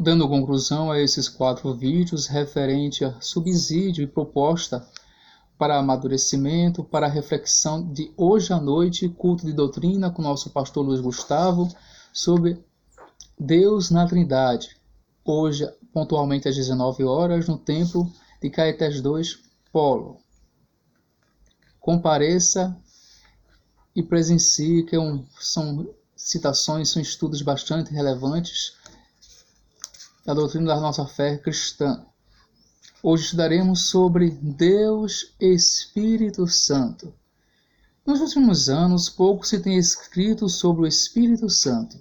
Dando conclusão a esses 4 vídeos referente a subsídio e proposta para amadurecimento, para a reflexão de hoje à noite, culto de doutrina com nosso pastor Luiz Gustavo, sobre Deus na Trindade. Hoje, pontualmente às 19 horas, no templo de Caetés 2, Polo. Compareça e presencie, que são citações, são estudos bastante relevantes da doutrina da nossa fé cristã. Hoje estudaremos sobre Deus Espírito Santo. Nos últimos anos, pouco se tem escrito sobre o Espírito Santo.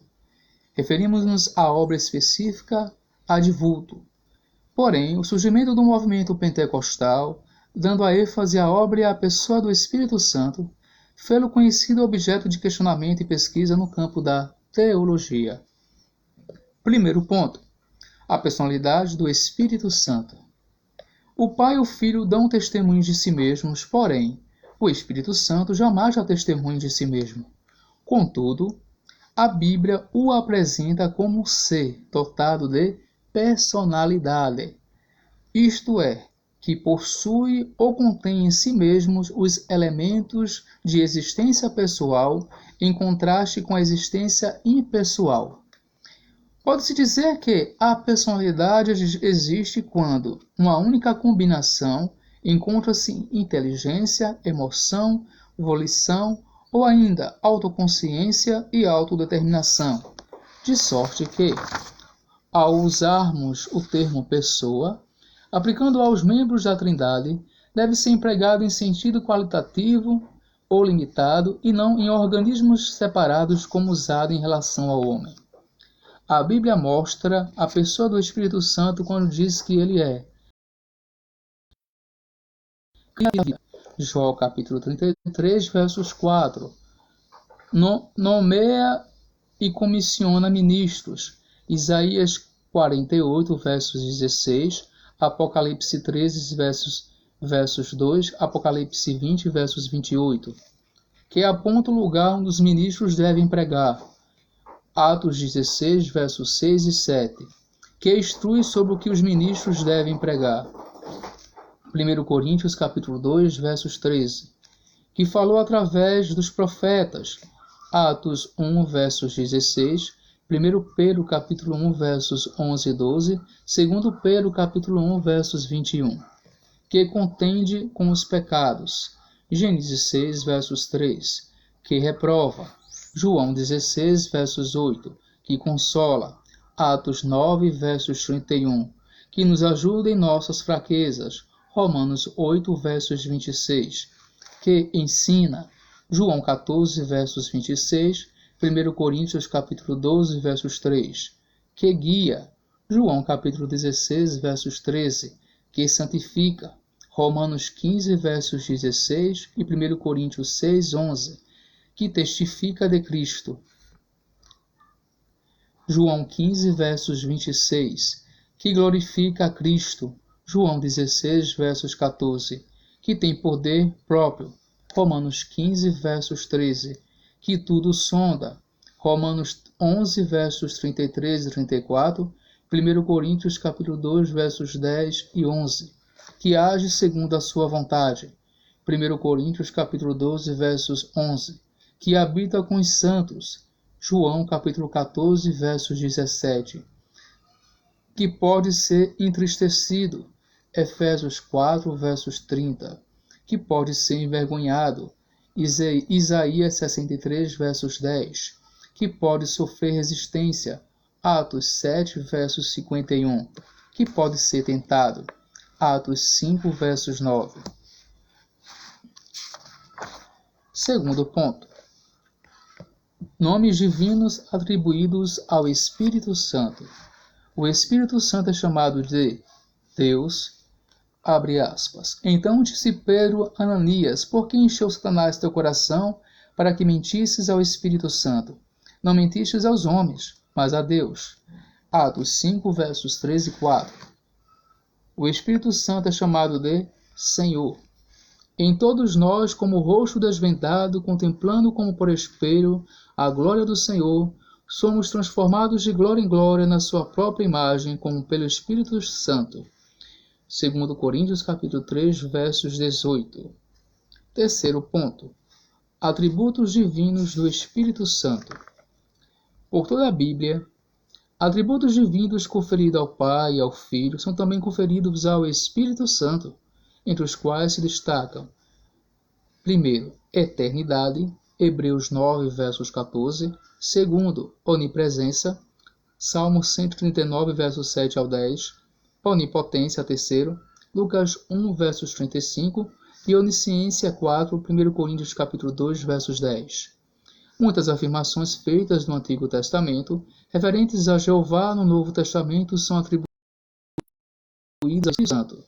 Referimos-nos à obra específica ad vulto. Porém, o surgimento do movimento pentecostal, dando a ênfase à obra e à pessoa do Espírito Santo, fê-lo conhecido objeto de questionamento e pesquisa no campo da teologia. Primeiro ponto: a personalidade do Espírito Santo. O Pai e o Filho dão testemunho de si mesmos, porém, o Espírito Santo jamais dá testemunho de si mesmo. Contudo, a Bíblia o apresenta como um ser dotado de personalidade, isto é, que possui ou contém em si mesmos os elementos de existência pessoal em contraste com a existência impessoal. Pode-se dizer que a personalidade existe quando, numa única combinação, encontra-se inteligência, emoção, volição ou ainda autoconsciência e autodeterminação. De sorte que, ao usarmos o termo pessoa, aplicando aos membros da Trindade, deve ser empregado em sentido qualitativo ou limitado e não em organismos separados como usado em relação ao homem. A Bíblia mostra a pessoa do Espírito Santo quando diz que ele é João capítulo 33, versos 4. Nomeia e comissiona ministros. Isaías 48, versos 16. Apocalipse 13, versos 2. Apocalipse 20, versos 28. Que aponta o lugar onde os ministros devem pregar. Atos 16, versos 6 e 7, que instrui sobre o que os ministros devem pregar. 1 Coríntios, capítulo 2, versos 13, que falou através dos profetas. Atos 1, versos 16, 1 Pedro, capítulo 1, versos 11 e 12, 2 Pedro, capítulo 1, versos 21, que contende com os pecados. Gênesis 6, versos 3, que reprova. João 16, versos 8, que consola. Atos 9, versos 31, que nos ajuda em nossas fraquezas. Romanos 8, versos 26, que ensina. João 14, versos 26, 1 Coríntios capítulo 12, versos 3, que guia. João capítulo 16, versos 13, que santifica. Romanos 15, versos 16 e 1 Coríntios 6, 11, que testifica de Cristo. João 15, versos 26, que glorifica a Cristo. João 16, versos 14, que tem poder próprio. Romanos 15, versos 13, que tudo sonda. Romanos 11, versos 33 e 34, 1 Coríntios capítulo 2, versos 10 e 11, que age segundo a sua vontade. 1 Coríntios capítulo 12, versos 11, que habita com os santos. João capítulo 14, versos 17, que pode ser entristecido. Efésios 4, versos 30, que pode ser envergonhado. Isaías 63, versos 10, que pode sofrer resistência. Atos 7, versos 51, que pode ser tentado. Atos 5, versos 9. Segundo ponto: nomes divinos atribuídos ao Espírito Santo. O Espírito Santo é chamado de Deus, abre aspas. Então disse Pedro a Ananias: por que encheu Satanás teu coração para que mentisses ao Espírito Santo? Não mentistes aos homens, mas a Deus. Atos 5, versos 3 e 4. O Espírito Santo é chamado de Senhor. Em todos nós, como rosto desvendado, contemplando como por espelho a glória do Senhor, somos transformados de glória em glória na sua própria imagem, como pelo Espírito Santo. 2 Coríntios capítulo 3, versos 18. Terceiro ponto. Atributos divinos do Espírito Santo. Por toda a Bíblia, atributos divinos conferidos ao Pai e ao Filho são também conferidos ao Espírito Santo, entre os quais se destacam: primeiro, eternidade, Hebreus 9, versos 14. Segundo, onipresença, Salmo 139, versos 7 ao 10. Onipotência, terceiro, Lucas 1, versos 35. E onisciência, 4, 1 Coríntios capítulo 2, versos 10. Muitas afirmações feitas no Antigo Testamento, referentes a Jeová no Novo Testamento, são atribuídas ao Espírito Santo.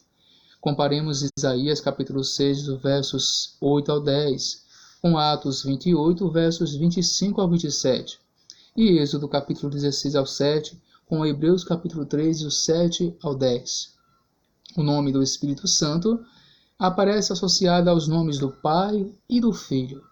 Comparemos Isaías capítulo 6, versos 8 ao 10, com Atos 28, versos 25 ao 27, e Êxodo capítulo 16 ao 7, com Hebreus capítulo 3, do 7 ao 10. O nome do Espírito Santo aparece associado aos nomes do Pai e do Filho.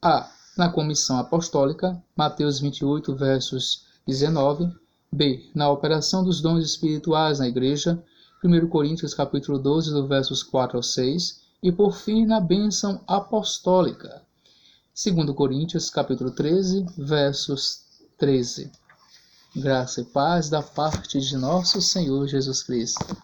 A. Na comissão apostólica, Mateus 28, versos 19. B. Na operação dos dons espirituais na Igreja, 1 Coríntios capítulo 12, do versos 4 ao 6. E por fim, na bênção apostólica, 2 Coríntios capítulo 13, versos 13. Graça e paz da parte de nosso Senhor Jesus Cristo.